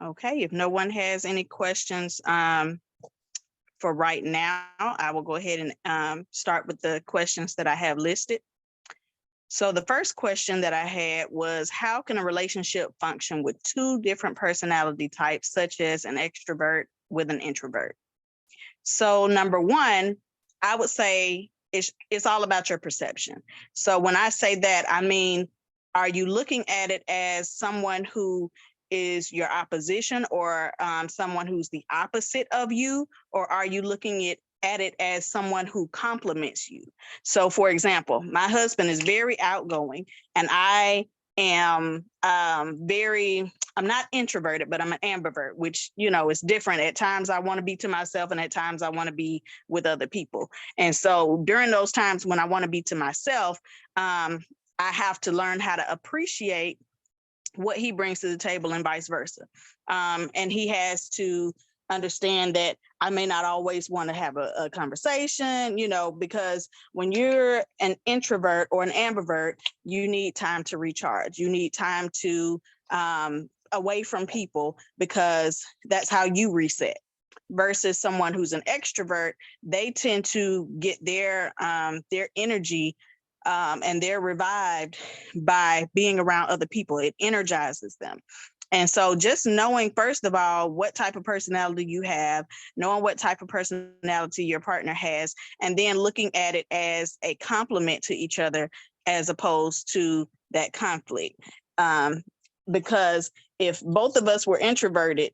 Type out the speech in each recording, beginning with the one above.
Okay, if no one has any questions for right now, I will go ahead and start with the questions that I have listed. So the first question that I had was, how can a relationship function with two different personality types, such as an extrovert with an introvert? So number one, I would say it's all about your perception. So when I say that, I mean, are you looking at it as someone who is your opposition, or someone who's the opposite of you, or are you looking at it as someone who complements you? So for example, my husband is very outgoing, and I am I'm not introverted, but I'm an ambivert, which, is different. At times I want to be to myself, and at times I want to be with other people. And so during those times when I want to be to myself, I have to learn how to appreciate what he brings to the table and vice versa. And he has to understand that I may not always want to have a conversation, because when you're an introvert or an ambivert, you need time to recharge. You need time to away from people, because that's how you reset. Versus someone who's an extrovert, they tend to get their energy and they're revived by being around other people. It energizes them. And so just knowing, first of all, what type of personality you have, knowing what type of personality your partner has, and then looking at it as a complement to each other as opposed to that conflict. Because if both of us were introverted,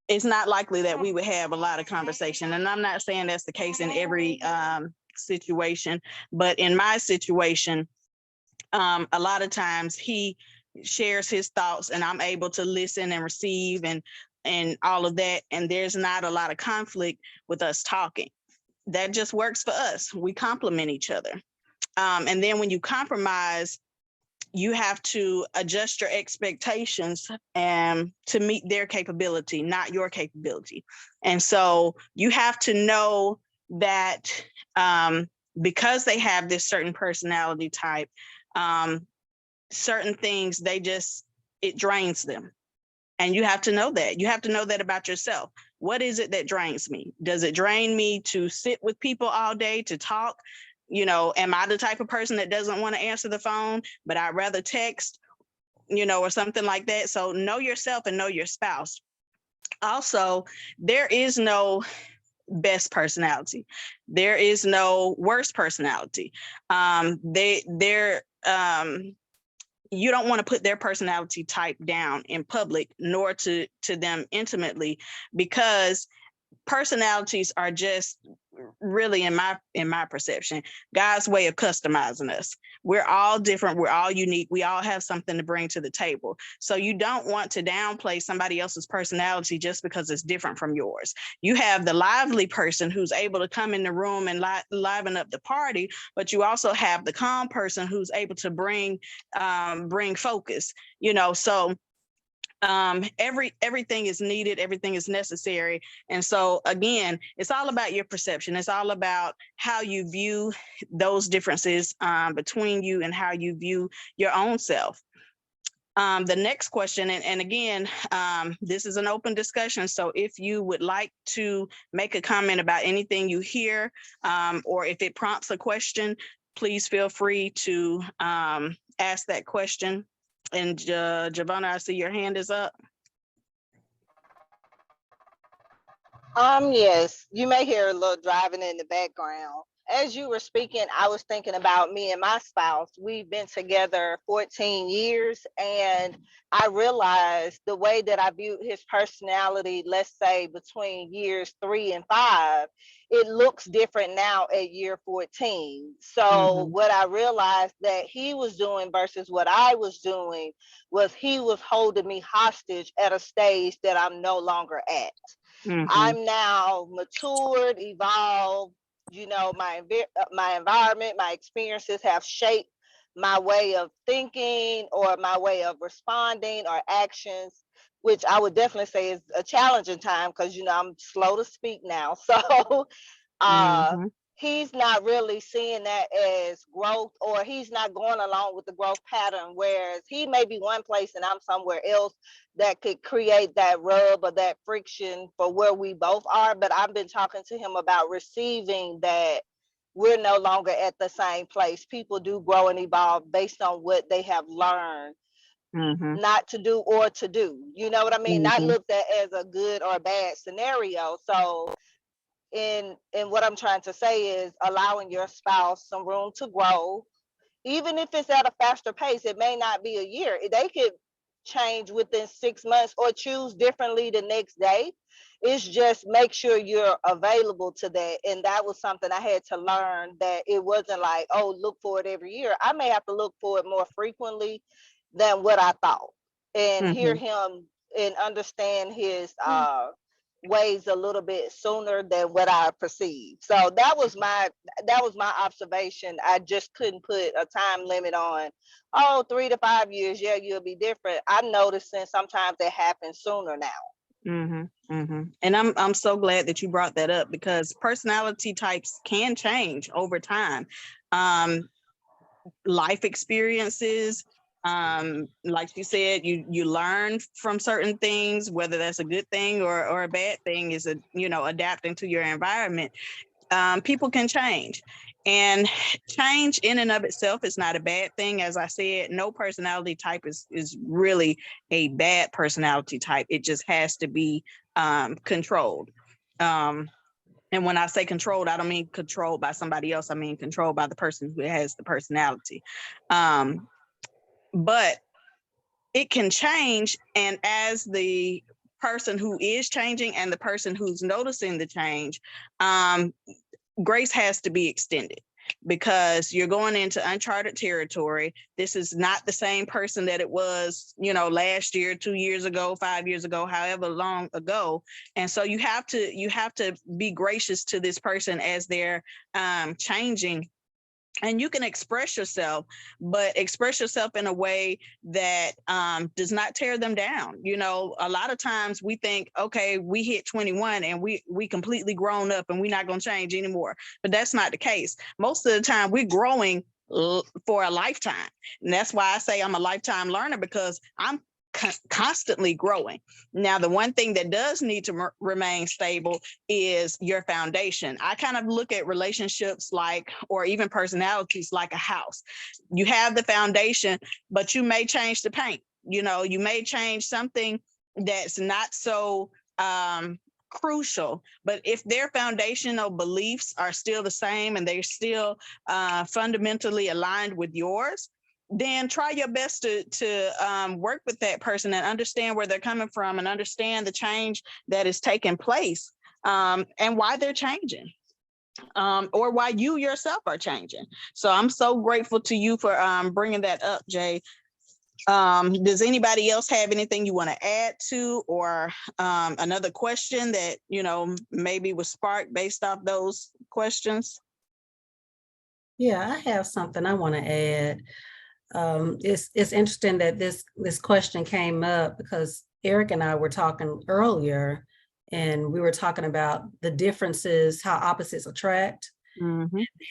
it's not likely that we would have a lot of conversation. And I'm not saying that's the case in every situation, but in my situation, a lot of times he shares his thoughts, and I'm able to listen and receive and all of that. And there's not a lot of conflict with us talking. That just works for us. We complement each other. And then when you compromise, you have to adjust your expectations and to meet their capability, not your capability. And so you have to know that because they have this certain personality type, certain things, it drains them. And you have to know that. You have to know that about yourself. What is it that drains me? Does it drain me to sit with people all day, to talk? Am I the type of person that doesn't want to answer the phone, but I'd rather text, or something like that? So know yourself and know your spouse. Also, there is no best personality. There is no worst personality. You don't want to put their personality type down in public, nor to them intimately, because personalities are just really, in my perception, God's way of customizing us. We're all different. We're all unique. We all have something to bring to the table. So you don't want to downplay somebody else's personality just because it's different from yours. You have the lively person who's able to come in the room and liven up the party, but you also have the calm person who's able to bring focus. So everything is needed, everything is necessary. And so again, it's all about your perception. It's all about how you view those differences between you and how you view your own self. The next question, and again, this is an open discussion, so if you would like to make a comment about anything you hear, or if it prompts a question, please feel free to ask that question. And Giovanna, I see your hand is up. Yes, you may hear a little driving in the background. As you were speaking, I was thinking about me and my spouse. We've been together 14 years, and I realized the way that I viewed his personality, let's say between years 3 and 5, it looks different now at year 14. So what I realized that he was doing versus what I was doing was he was holding me hostage at a stage that I'm no longer at. I'm now matured, evolved. My environment, my experiences have shaped my way of thinking or my way of responding or actions, which I would definitely say is a challenging time because I'm slow to speak now. So he's not really seeing that as growth, or he's not going along with the growth pattern, whereas he may be one place and I'm somewhere else, that could create that rub or that friction for where we both are. But I've been talking to him about receiving that we're no longer at the same place. People do grow and evolve based on what they have learned not to do or to do. You know what I mean? Not looked at as a good or bad scenario. So in what I'm trying to say is allowing your spouse some room to grow, even if it's at a faster pace. It may not be a year. They could change within 6 months or choose differently the next day. It's just make sure you're available to that. And that was something I had to learn, that it wasn't like, oh, look for it every year. I may have to look for it more frequently than what I thought, and hear him and understand his ways a little bit sooner than what I perceived. So that was my observation. I just couldn't put a time limit on, oh, 3 to 5 years, yeah, you'll be different. I'm noticing sometimes it happens sooner now. And I'm so glad that you brought that up, because personality types can change over time. Life experiences, like you said, you learn from certain things, whether that's a good thing or a bad thing, is adapting to your environment. People can change, and change in and of itself is not a bad thing. As I said, no personality type is really a bad personality type. It just has to be controlled. And when I say controlled, I don't mean controlled by somebody else. I mean controlled by the person who has the personality. But it can change. And as the person who is changing and the person who's noticing the change, grace has to be extended, because you're going into uncharted territory. This is not the same person that it was, last year, 2 years ago, 5 years ago, however long ago. And so you have to be gracious to this person as they're changing. And you can express yourself, but express yourself in a way that does not tear them down. A lot of times we think, okay, we hit 21 and we completely grown up and we're not going to change anymore. But that's not the case. Most of the time we're growing for a lifetime. And that's why I say I'm a lifetime learner, because I'm constantly growing. Now, the one thing that does need to remain stable is your foundation. I kind of look at relationships or even personalities like a house. You have the foundation, but you may change the paint. You may change something that's not so crucial, but if their foundational beliefs are still the same and they're still fundamentally aligned with yours, then try your best to work with that person and understand where they're coming from and understand the change that is taking place, and why they're changing, or why you yourself are changing. So I'm so grateful to you for bringing that up, Jay. Does anybody else have anything you want to add to, or another question that maybe was sparked based off those questions? Yeah, I have something I want to add. It's interesting that this question came up because Eric and I were talking earlier, and we were talking about the differences, how opposites attract,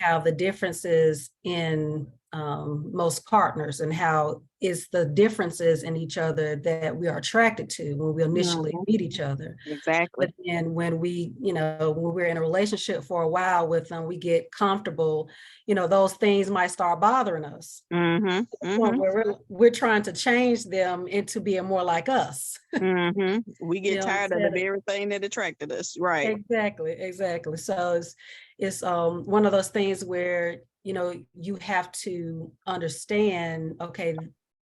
how the differences in most partners, and how it's the differences in each other that we are attracted to when we initially meet each other. Exactly. But then when when we're in a relationship for a while with them, we get comfortable, those things might start bothering us. Where we're trying to change them into being more like us. We get tired of the very thing that attracted us, right? Exactly. So it's one of those things where you have to understand, okay,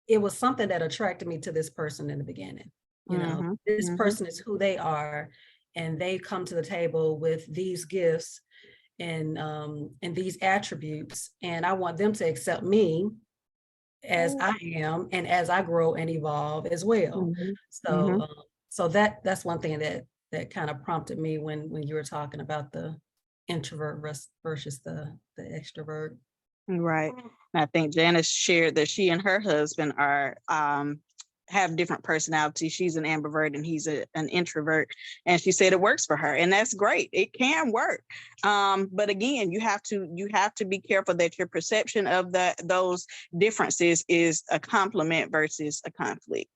it was something that attracted me to this person in the beginning. This person is who they are, and they come to the table with these gifts and these attributes, and I want them to accept me as I am and as I grow and evolve as well. So that's one thing that kind of prompted me when you were talking about the introvert versus the extrovert. Right. And I think Janice shared that she and her husband are have different personalities. She's an ambivert and he's an introvert. And she said it works for her. And that's great. It can work. But again, you have to be careful that your perception of those differences is a complement versus a conflict.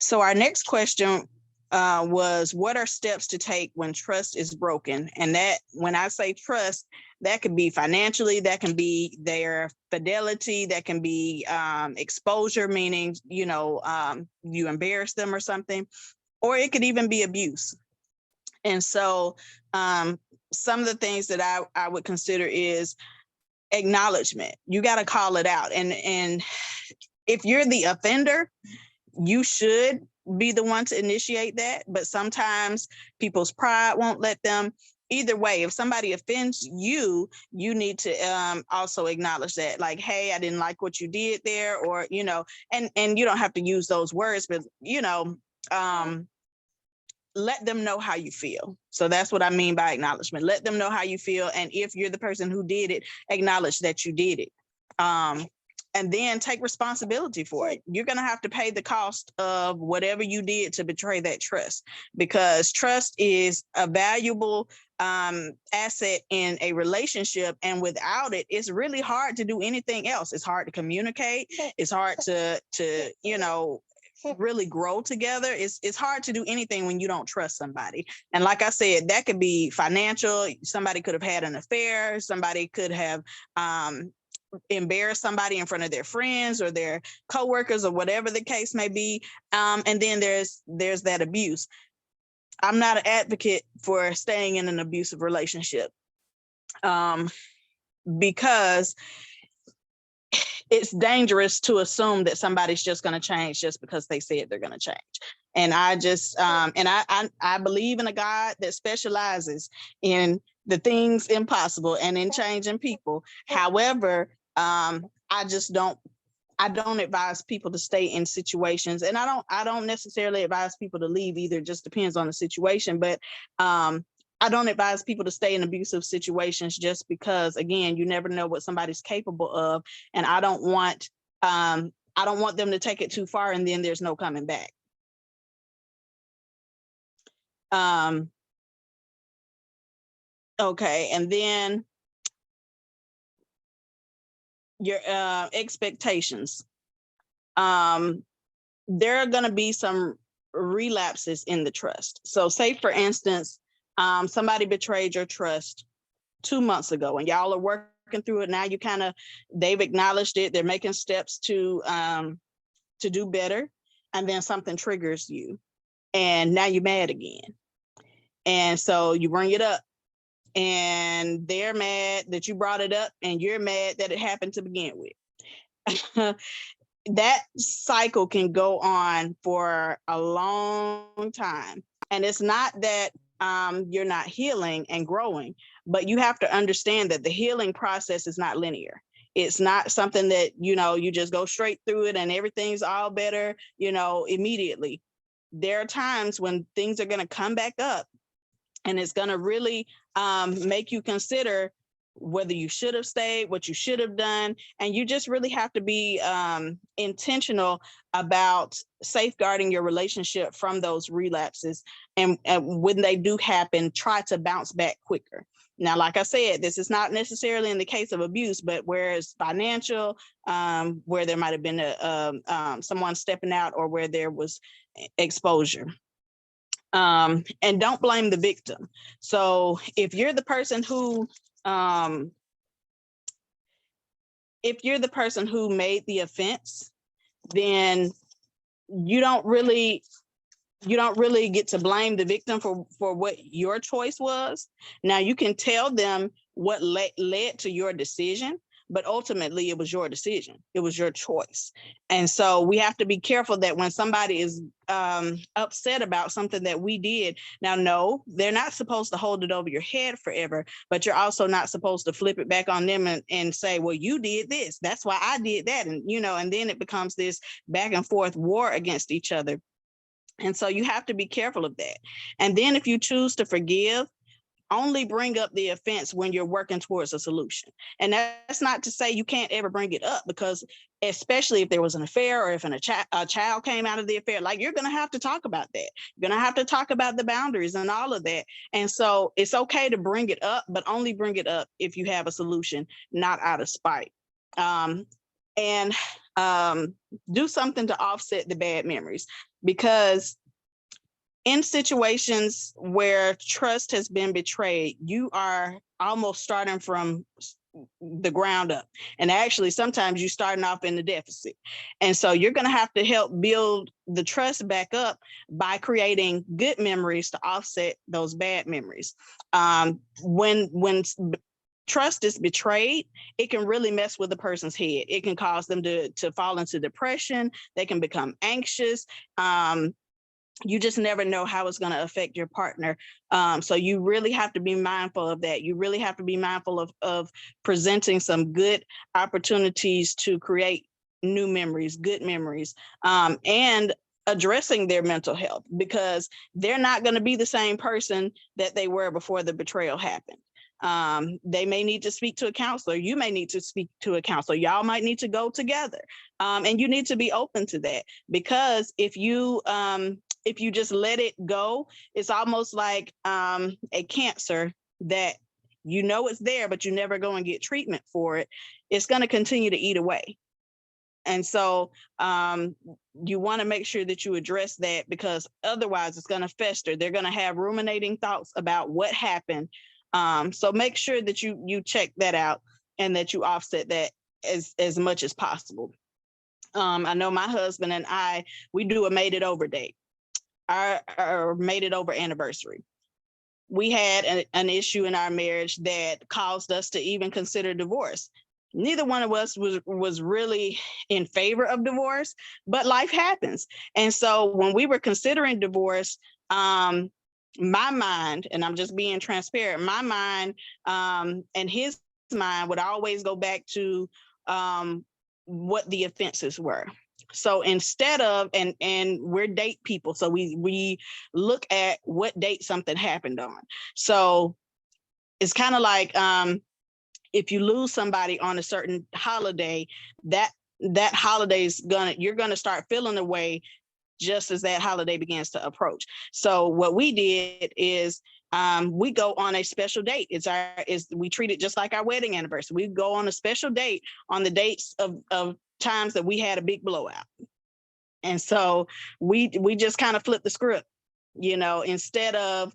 So our next question was, what are steps to take when trust is broken? And that, when I say trust, that could be financially, that can be their fidelity, that can be exposure, meaning, you embarrass them or something, or it could even be abuse. And so some of the things that I would consider is acknowledgement. You got to call it out. And if you're the offender, you should be the one to initiate that, but sometimes people's pride won't let them. Either way, if somebody offends you, you need to also acknowledge that, like, hey, I didn't like what you did there, or, and you don't have to use those words, but, let them know how you feel. So that's what I mean by acknowledgement. Let them know how you feel. And if you're the person who did it, acknowledge that you did it. And then take responsibility for it. You're going to have to pay the cost of whatever you did to betray that trust, because trust is a valuable asset in a relationship. And without it, it's really hard to do anything else. It's hard to communicate. It's hard to really grow together. It's hard to do anything when you don't trust somebody. And like I said, that could be financial. Somebody could have had an affair. Somebody could have embarrass somebody in front of their friends or their coworkers or whatever the case may be. And then there's that abuse. I'm not an advocate for staying in an abusive relationship because it's dangerous to assume that somebody's just going to change just because they said they're going to change. And I just I believe in a God that specializes in the things impossible and in changing people. However, I don't advise people to stay in situations, and I don't necessarily advise people to leave either. It just depends on the situation. But I don't advise people to stay in abusive situations just because, again, you never know what somebody's capable of, and I don't want them to take it too far and then there's no coming back. Okay, and then your expectations. There are going to be some relapses in the trust. So say, for instance, somebody betrayed your trust 2 months ago and y'all are working through it. Now they've acknowledged it. They're making steps to do better. And then something triggers you and now you're mad again. And so you bring it up and they're mad that you brought it up and you're mad that it happened to begin with. That cycle can go on for a long time. And it's not that you're not healing and growing, but you have to understand that the healing process is not linear. It's not something that, you just go straight through it and everything's all better, immediately. There are times when things are going to come back up and it's going to really make you consider whether you should have stayed, what you should have done. And you just really have to be intentional about safeguarding your relationship from those relapses. And when they do happen, try to bounce back quicker. Now, like I said, this is not necessarily in the case of abuse, but where it's financial, where there might have been someone stepping out or where there was exposure. And don't blame the victim. So if you're the person who made the offense, then you don't really get to blame the victim for what your choice was. Now you can tell them what led to your decision, but ultimately it was your decision. It was your choice. And so we have to be careful that when somebody is upset about something that we did, now, no, they're not supposed to hold it over your head forever, but you're also not supposed to flip it back on them and say, well, you did this. That's why I did that. And, and then it becomes this back and forth war against each other. And so you have to be careful of that. And then if you choose to forgive, only bring up the offense when you're working towards a solution. And that's not to say you can't ever bring it up, because especially if there was an affair, or if a child came out of the affair, like, you're going to have to talk about that. You're going to have to talk about the boundaries and all of that. And so it's okay to bring it up, but only bring it up if you have a solution, not out of spite. And do something to offset the bad memories, because in situations where trust has been betrayed, you are almost starting from the ground up. And actually, sometimes you're starting off in the deficit. And so you're going to have to help build the trust back up by creating good memories to offset those bad memories. When trust is betrayed, it can really mess with a person's head. It can cause them to fall into depression. They can become anxious. You just never know how it's going to affect your partner. So you really have to be mindful of that. You really have to be mindful of presenting some good opportunities to create new memories, good memories, and addressing their mental health, because they're not going to be the same person that they were before the betrayal happened. They may need to speak to a counselor. You may need to speak to a counselor. Y'all might need to go together. And you need to be open to that, because if you just let it go, it's almost like a cancer that you know it's there, but you never go and get treatment for it. It's going to continue to eat away. And so you want to make sure that you address that, because otherwise it's going to fester. They're going to have ruminating thoughts about what happened. So make sure that you check that out, and that you offset that as much as possible. I know my husband and I, we do a made it over date, our made it over anniversary. We had an issue in our marriage that caused us to even consider divorce. Neither one of us was really in favor of divorce, but life happens. And so when we were considering divorce, my mind, and I'm just being transparent, my mind and his mind would always go back to what the offenses were. So instead of, and we're date people, so we look at what date something happened on. So it's kind of like if you lose somebody on a certain holiday, that holiday's you're gonna start feeling the way just as that holiday begins to approach. So what we did is we go on a special date. We treat it just like our wedding anniversary. We go on a special date on the dates of times that we had a big blowout. And so we just kind of flip the script, instead of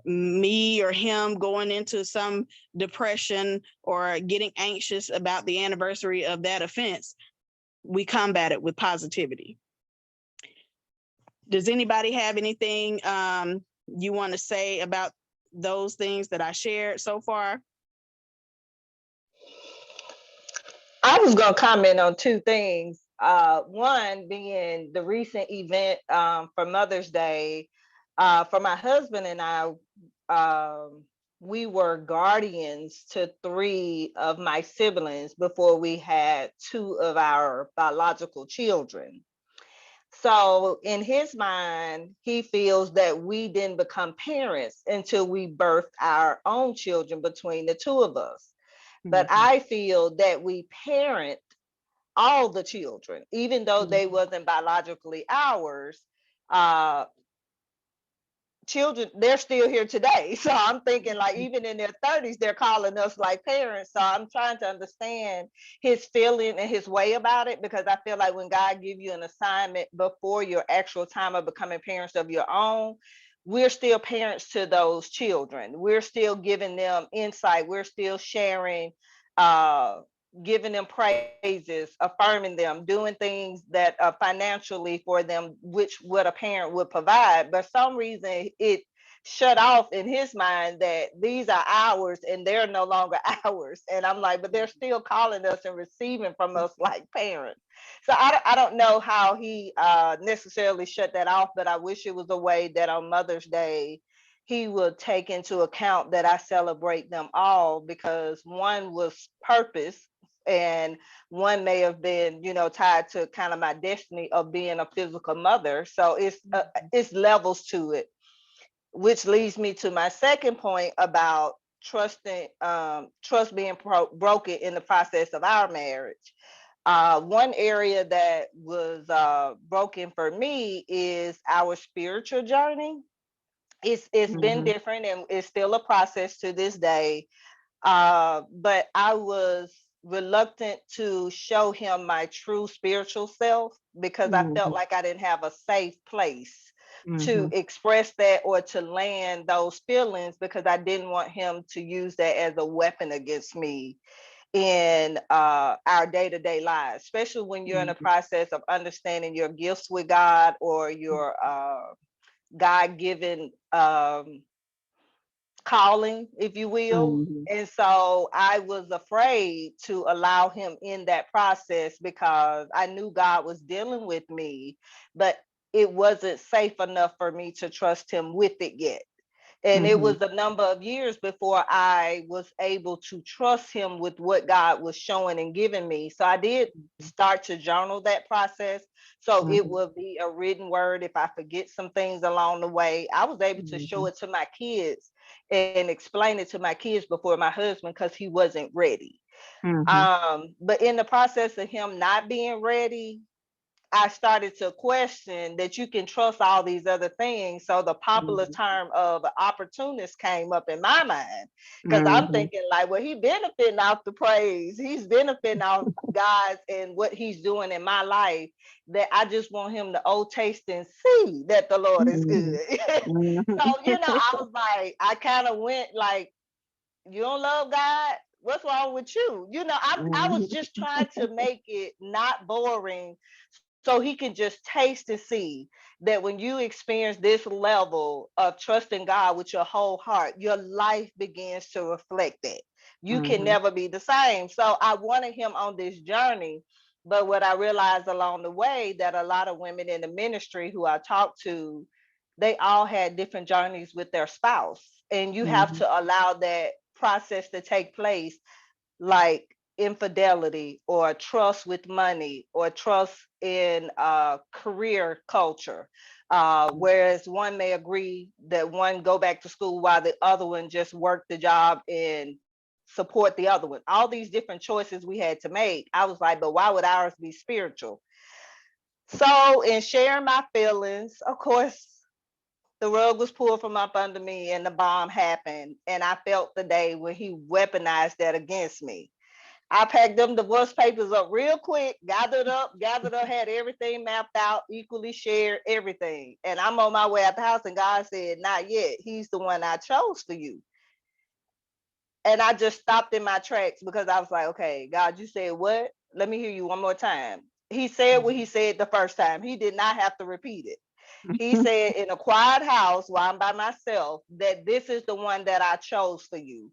me or him going into some depression or getting anxious about the anniversary of that offense, we combat it with positivity. Does anybody have anything you want to say about those things that I shared so far? I was going to comment on two things. One being the recent event for Mother's Day. For my husband and I, we were guardians to 3 of my siblings before we had 2 of our biological children. So in his mind, he feels that we didn't become parents until we birthed our own children between the 2 of us. But I feel that we parent all the children, even though they wasn't biologically ours. Children, they're still here today. So I'm thinking, like, even in their 30s, they're calling us like parents. So I'm trying to understand his feeling and his way about it, because I feel like when God gives you an assignment before your actual time of becoming parents of your own, we're still parents to those children. We're still giving them insight. We're still sharing, giving them praises, affirming them, doing things that are financially for them, which what a parent would provide. But for some reason it shut off in his mind that these are ours and they're no longer ours. And I'm like, but they're still calling us and receiving from us like parents. So I don't know how he necessarily shut that off, but I wish it was a way that on Mother's Day he would take into account that I celebrate them all, because one was purpose and one may have been, tied to kind of my destiny of being a physical mother. So it's levels to it. which leads me to my second point about trust being broken in the process of our marriage. One area that was broken for me is our spiritual journey. It's been Mhm. different and it's still a process to this day. But I was reluctant to show him my true spiritual self because I felt Mhm. like I didn't have a safe place to Mhm. express that or to land those feelings, because I didn't want him to use that as a weapon against me in our day-to-day lives, especially when you're in the Mhm. process of understanding your gifts with God or your God-given calling, if you will. Mhm. And so I was afraid to allow him in that process because I knew God was dealing with me, but it wasn't safe enough for me to trust him with it yet. And it Mhm. was a number of years before I was able to trust him with what God was showing and giving me. So I did start to journal that process. So it Mhm. will be a written word. If I forget some things along the way, I was able to show Mhm. it to my kids and explain it to my kids before my husband because he wasn't ready. Mhm. But in the process of him not being ready, I started to question that you can trust all these other things. So the popular Mhm. term of opportunist came up in my mind because I'm Mhm. thinking like, well, he benefiting off the praise. He's benefiting off God's and what he's doing in my life. That I just want him to taste and see that the Lord is good. Mhm. So I was like, I kind of went like, you don't love God? What's wrong with you? I was Mhm. just trying to make it not boring so he can just taste and see that when you experience this level of trusting God with your whole heart, your life begins to reflect that. You can Mhm. never be the same. So I wanted him on this journey. But what I realized along the way, that a lot of women in the ministry who I talked to, they all had different journeys with their spouse. And you have Mhm. to allow that process to take place, like infidelity or trust with money or trust in career culture. Whereas one may agree that one go back to school while the other one just work the job and support the other one. All these different choices we had to make. I was like, but why would ours be spiritual? So in sharing my feelings, of course, the rug was pulled from up under me and the bomb happened. And I felt the day when he weaponized that against me. I packed them divorce papers up real quick, gathered up, had everything mapped out, equally shared everything. And I'm on my way out the house, and God said, not yet. He's the one I chose for you. And I just stopped in my tracks because I was like, okay, God, you said what? Let me hear you one more time. He said what he said the first time. He did not have to repeat it. He said in a quiet house while I'm by myself that this is the one that I chose for you.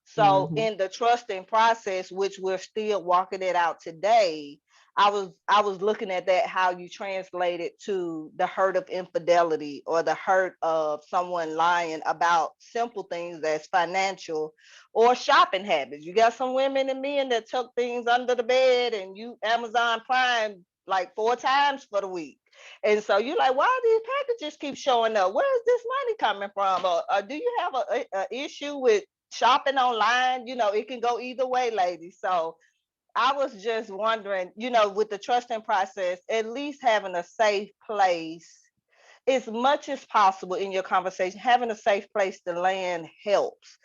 So Mhm. in the trusting process, which we're still walking it out today, I was looking at that, how you translate it to the hurt of infidelity or the hurt of someone lying about simple things as financial or shopping habits. You got some women and men that tuck things under the bed and you Amazon Prime like 4 times for the week. And so you're like, why do these packages keep showing up? Where is this money coming from? Or do you have a issue with shopping online? It can go either way, ladies. So I was just wondering, with the trusting process, at least having a safe place as much as possible in your conversation, having a safe place to land helps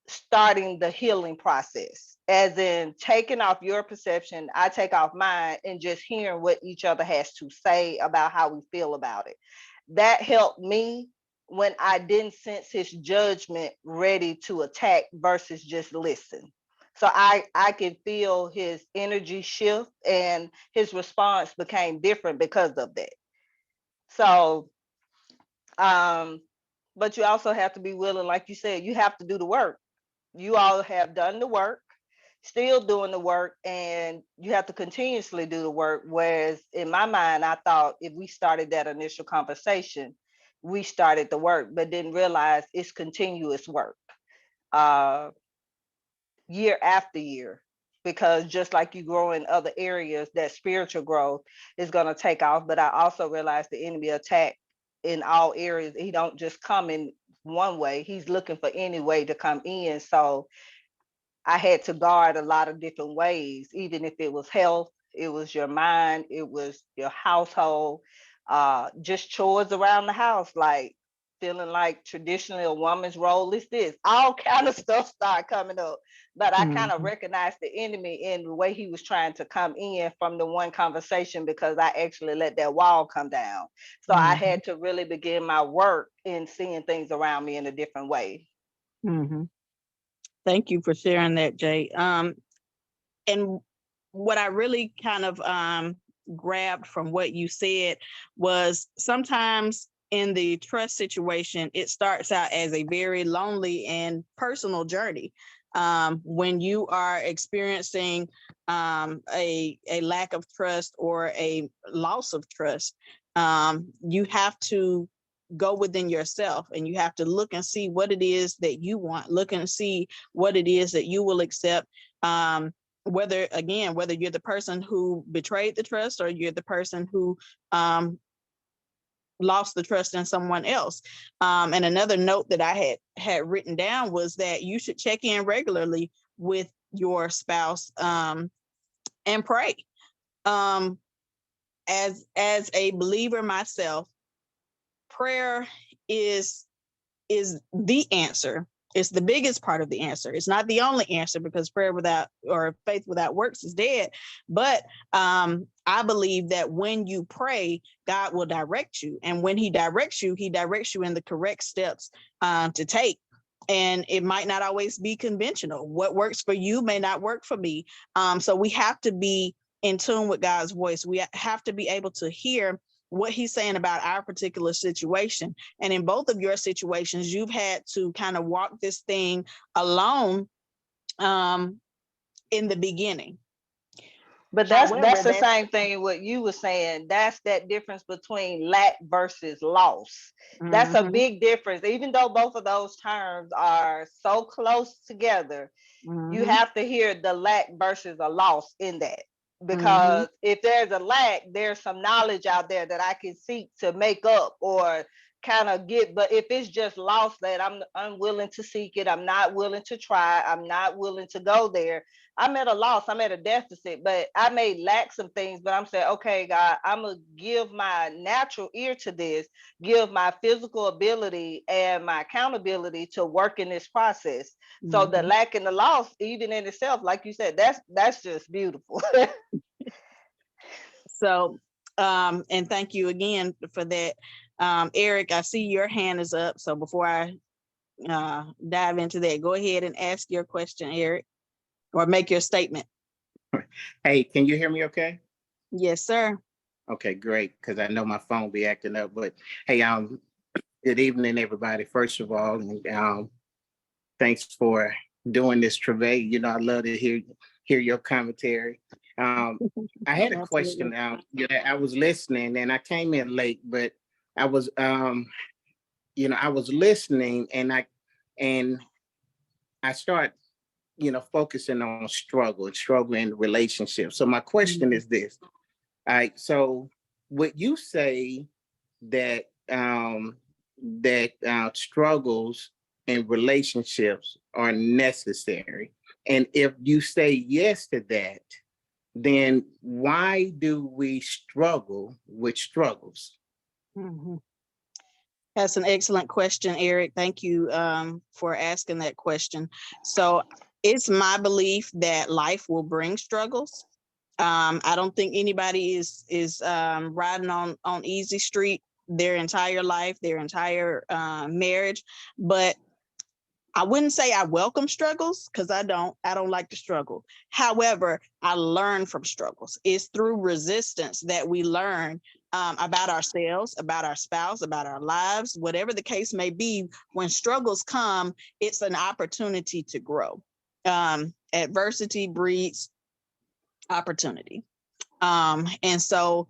starting the healing process, as in taking off your perception, I take off mine, and just hearing what each other has to say about how we feel about it. That helped me when I didn't sense his judgment ready to attack versus just listen. So I could feel his energy shift, and his response became different because of that. So um but you also have to be willing, like you said, you have to do the work. You all have done the work, still doing the work, and you have to continuously do the work. Whereas in my mind, I thought if we started that initial conversation, we started the work, but didn't realize it's continuous work, uh, year after year. Because just like you grow in other areas, that spiritual growth is going to take off. But I also realized the enemy attack in all areas. He don't just come in one way. He's looking for any way to come in. So I had to guard a lot of different ways, even if it was health, it was your mind, it was your household, just chores around the house, like feeling like traditionally a woman's role is this. All kind of stuff started coming up. But I kind of Mhm. recognized the enemy in the way he was trying to come in from the one conversation, because I actually let that wall come down. So I Mhm. had to really begin my work in seeing things around me in a different way. Mhm. Thank you for sharing that, Jay. And what I really kind of grabbed from what you said was sometimes in the trust situation, it starts out as a very lonely and personal journey. When you are experiencing a lack of trust or a loss of trust, you have to go within yourself and you have to look and see what it is that you want, look and see what it is that you will accept. Whether you're the person who betrayed the trust or you're the person who lost the trust in someone else. And another note that I had written down was that you should check in regularly with your spouse and pray. um, as a believer myself, prayer is the answer. It's the biggest part of the answer. It's not the only answer, because prayer without, or faith without works, is dead. But I believe that when you pray, God will direct you. And when he directs you in the correct steps to take. And it might not always be conventional. What works for you may not work for me. So we have to be in tune with God's voice. We have to be able to hear what he's saying about our particular situation. And in both of your situations, you've had to kind of walk this thing alone in the beginning. But that's However, the same thing what you were saying. That's that difference between lack versus loss. That's a mhm, big difference. Even though both of those terms are so close together, you mhm, have to hear the lack versus a loss in that. mhm, Because if there's a lack, there's some knowledge out there that I can seek to make up or kind of get. But if it's just lost, that I'm unwilling to seek it, I'm not willing to try, I'm not willing to go there, I'm at a loss, I'm at a deficit. But I may lack some things, but I'm saying, okay, God, I'm gonna give my natural ear to this, give my physical ability and my accountability to work in this process. So the mhm. lack and the loss, even in itself, like you said, that's just beautiful. So, and thank you again for that. Eric, I see your hand is up. So before I dive into that, go ahead and ask your question, Eric, or make your statement. Hey, can you hear me okay? Yes, sir. Okay, great, because I know my phone be acting up. But hey, good evening, everybody. First of all, and thanks for doing this, Travaé. You know, I love to hear your commentary. Um, I had a Absolutely. question. I was listening, and I came in late, but I was, I was listening, and I start, focusing on struggle in relationships. So my question Mhm. is this. All right. So would you say that struggles in relationships are necessary? And if you say yes to that, then why do we struggle with struggles? Mhm. That's an excellent question, Eric. Thank you for asking that question. So it's my belief that life will bring struggles. I don't think anybody is riding on easy street their entire life, their entire marriage. But I wouldn't say I welcome struggles, because I don't. I don't like to struggle. However, I learn from struggles. It's through resistance that we learn about ourselves, about our spouse, about our lives, whatever the case may be. When struggles come, it's an opportunity to grow. Adversity breeds opportunity. And so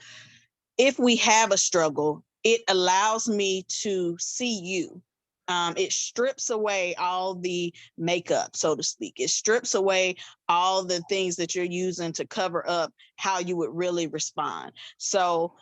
if we have a struggle, it allows me to see you. It strips away all the makeup, so to speak. It strips away all the things that you're using to cover up how you would really respond. So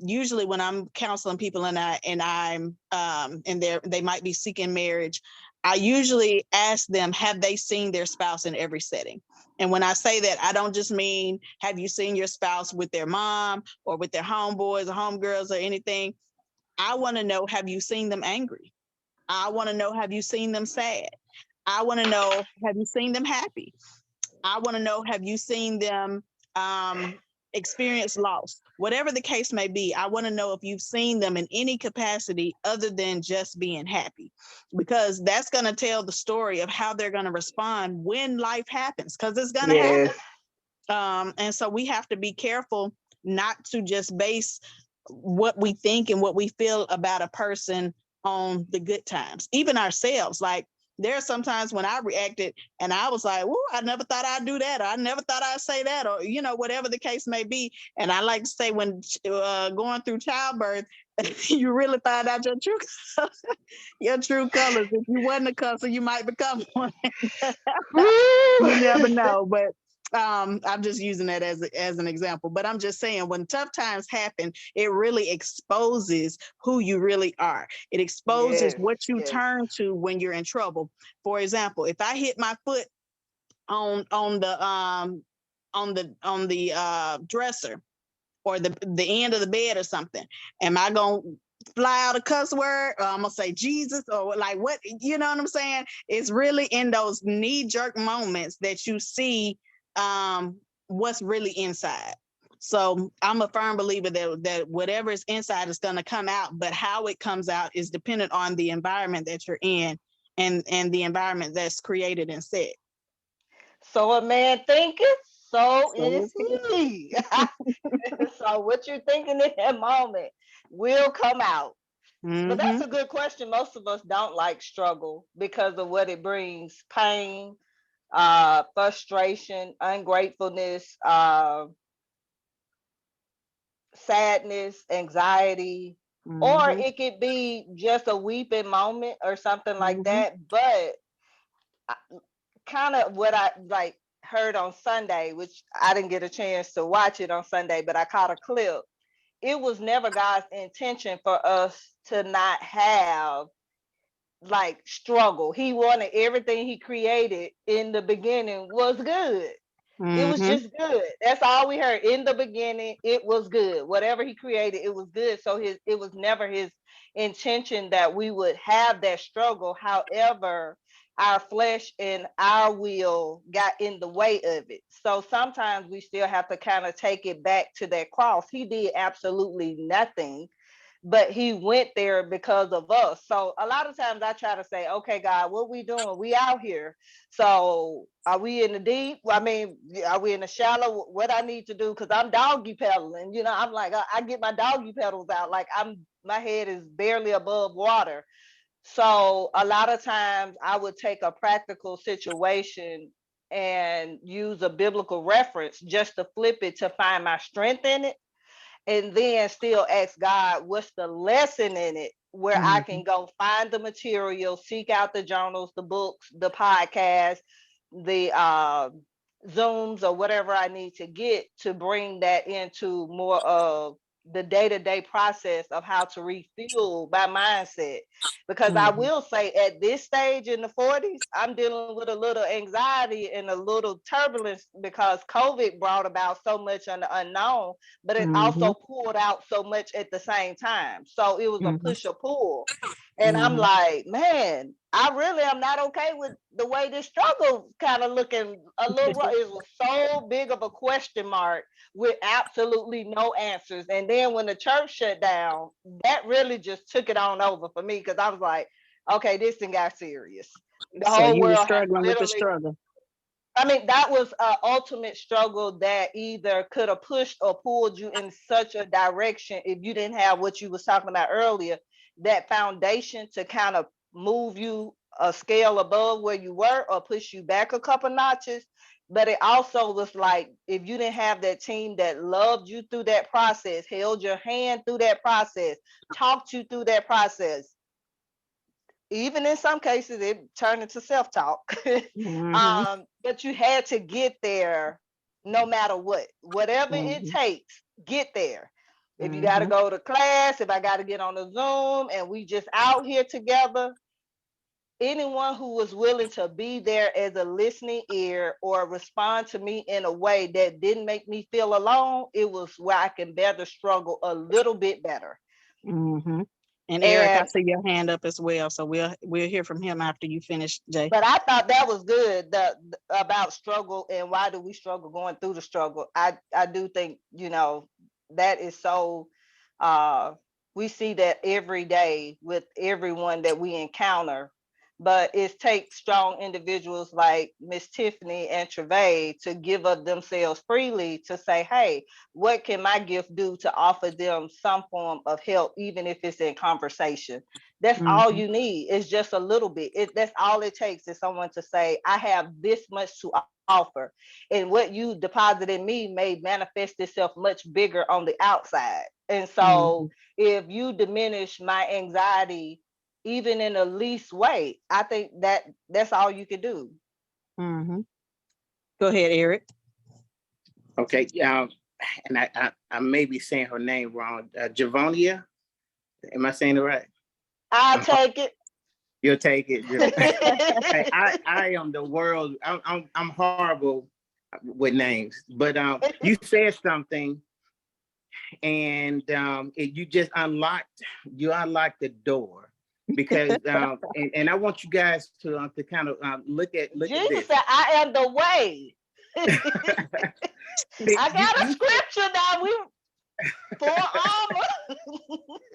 usually when I'm counseling people and I'm and they might be seeking marriage, I usually ask them, have they seen their spouse in every setting? And when I say that, I don't just mean, have you seen your spouse with their mom or with their homeboys or homegirls or anything? I want to know, have you seen them angry? I want to know, have you seen them sad? I want to know, have you seen them happy? I want to know, have you seen them experience loss? Whatever the case may be, I want to know if you've seen them in any capacity other than just being happy, because that's going to tell the story of how they're going to respond when life happens, because it's going to happen. And so we have to be careful not to just base what we think and what we feel about a person on the good times, even ourselves. Like, there are sometimes when I reacted and I was like, "Ooh, I never thought I'd do that," or "I never thought I'd say that," or whatever the case may be. And I like to say, when going through childbirth, you really find out your true your true colors. If you wasn't a cusser, you might become one. You never know. But I'm just using that as an example. But I'm just saying, when tough times happen, it really exposes who you really are. It exposes what you turn to when you're in trouble. For example, if I hit my foot on the dresser or the end of the bed or something, am I gonna fly out a cuss word, or I'm gonna say Jesus, or like what? You know what I'm saying? It's really in those knee-jerk moments that you see what's really inside. So I'm a firm believer that whatever is inside is going to come out, but how it comes out is dependent on the environment that you're in and the environment that's created and set. So a man thinketh, so So is he. So what you're thinking in that moment will come out. But that's a good question. Most of us don't like struggle because of what it brings: pain, frustration, ungratefulness, sadness, anxiety, or it could be just a weeping moment or something like that. But kind of what I like heard on Sunday, which I didn't get a chance to watch it on Sunday, but I caught a clip. It was never God's intention for us to not have like struggle. He wanted everything he created in the beginning was good. It was just good. That's all we heard. In the beginning, it was good. Whatever he created, it was good. So it was never his intention that we would have that struggle. However, our flesh and our will got in the way of it. So sometimes we still have to kind of take it back to that cross. He did absolutely nothing, but he went there because of us. So a lot of times I try to say, okay, God, what we doing? We out here. So are we in the deep? I mean, are we in the shallow? What I need to do? Because I'm doggy pedaling. I'm like, I get my doggy pedals out. Like my head is barely above water. So a lot of times I would take a practical situation and use a biblical reference just to flip it to find my strength in it, and then still ask God, what's the lesson in it, where I can go find the material, seek out the journals, the books, the podcasts, the Zooms, or whatever I need to get to bring that into more of the day-to-day process of how to refuel my mindset. Because I will say, at this stage in the 40s, I'm dealing with a little anxiety and a little turbulence because COVID brought about so much on the unknown, but it also pulled out so much at the same time. So it was a push or pull. And I'm like, man, I really am not okay with the way this struggle kind of looking a little rough. It was so big of a question mark with absolutely no answers. And then when the church shut down, that really just took it on over for me, because I was like, okay, this thing got serious. The So whole you were world has struggling with the literally, struggle. I mean, that was an ultimate struggle that either could have pushed or pulled you in such a direction if you didn't have what you was talking about earlier, that foundation to kind of move you a scale above where you were or push you back a couple notches. But it also was like, if you didn't have that team that loved you through that process, held your hand through that process, talked you through that process, even in some cases, it turned into self-talk. But you had to get there no matter what. Whatever it takes, get there. If you got to go to class, if I got to get on a Zoom and we just out here together, anyone who was willing to be there as a listening ear or respond to me in a way that didn't make me feel alone, it was where I can bear the struggle a little bit better. And Eric, I see your hand up as well, so we'll hear from him after you finish, Jay. But I thought that was good, about struggle and why do we struggle going through the struggle. I do think, that is so, we see that every day with everyone that we encounter, but it takes strong individuals like Miss Tiffany and Travaé to give up themselves freely to say, hey, what can my gift do to offer them some form of help, even if it's in conversation? That's all you need. It's just a little bit. That's all it takes is someone to say, I have this much to offer. And what you deposit in me may manifest itself much bigger on the outside. And so if you diminish my anxiety, even in the least way, I think that's all you can do. Go ahead, Eric. Okay. And I may be saying her name wrong. Javonia. Am I saying it right? I'll take it. You'll take it. Hey, I am the world. I'm horrible with names, but you said something, and you just unlocked the door, because and I want you guys to kind of look at Jesus this. said, I am the way. I got a scripture now. We for armor.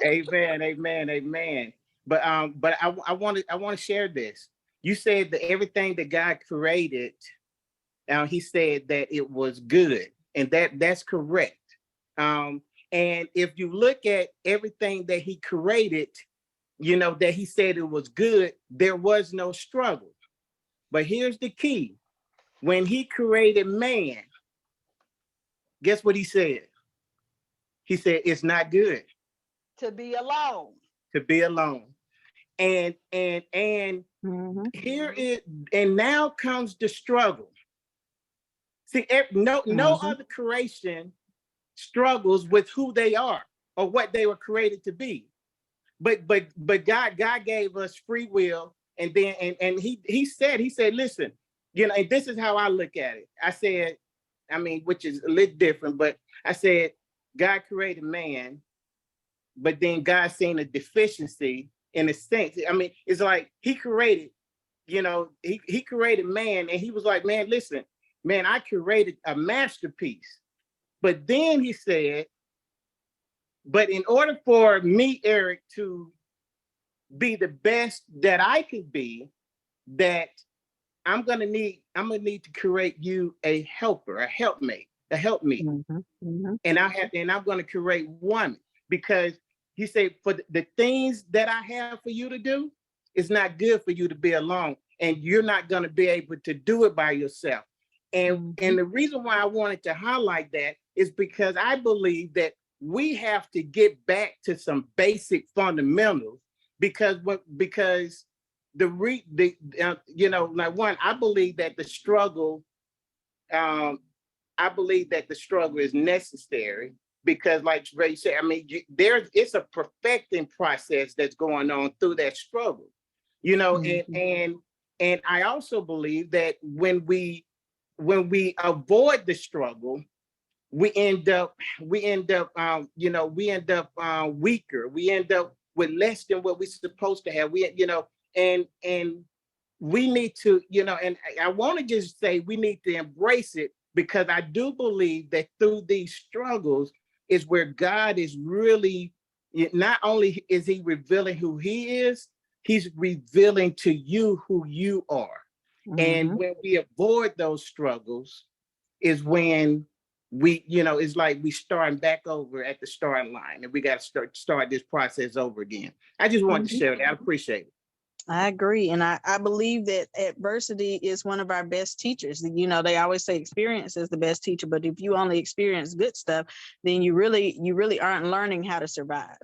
Amen. But I want to share this. You said that everything that God created, he said that it was good, and that's correct. And if you look at everything that he created, that he said it was good, there was no struggle. But here's the key. When he created man, guess what he said? He said, it's not good to be alone. And here is, and now comes the struggle. See, no other creation struggles with who they are or what they were created to be. But God gave us free will, and then and he said, listen, and this is how I look at it. I said, which is a little different, but I said, God created man, but then God seen a deficiency in a sense. It's like he created, he created man, and he was like, man, listen, man, I created a masterpiece. But then he said, but in order for me, Eric, to be the best that I could be, that I'm gonna need to create you a helper, a helpmate, and I'm gonna create woman, because he said, for the things that I have for you to do, it's not good for you to be alone, and you're not gonna be able to do it by yourself. And the reason why I wanted to highlight that is because I believe that we have to get back to some basic fundamentals, because like one, I believe that the struggle, is necessary, because like Ray said, it's a perfecting process that's going on through that struggle, and I also believe that when we avoid the struggle, we end up weaker. We end up with less than what we're supposed to have. And we need to, and I want to just say we need to embrace it, because I do believe that through these struggles is where God is really, not only is he revealing who he is, he's revealing to you who you are. And when we avoid those struggles is when we, it's like we starting back over at the starting line, and we got to start this process over again. I just wanted to share that. I appreciate it. I agree. And I believe that adversity is one of our best teachers. They always say experience is the best teacher, but if you only experience good stuff, then you really aren't learning how to survive.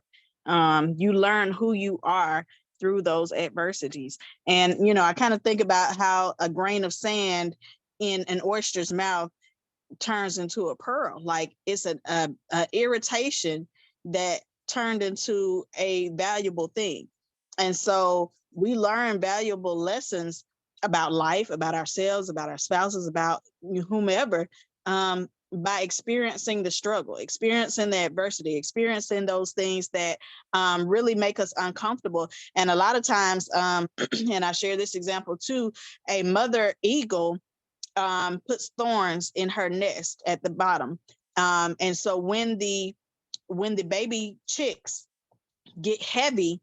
You learn who you are through those adversities. And, I kind of think about how a grain of sand in an oyster's mouth turns into a pearl. Like it's a irritation that turned into a valuable thing. And so we learn valuable lessons about life, about ourselves, about our spouses, about whomever, by experiencing the struggle, experiencing the adversity, experiencing those things that really make us uncomfortable. And a lot of times, and I share this example too, a mother eagle puts thorns in her nest at the bottom. And so when the baby chicks get heavy,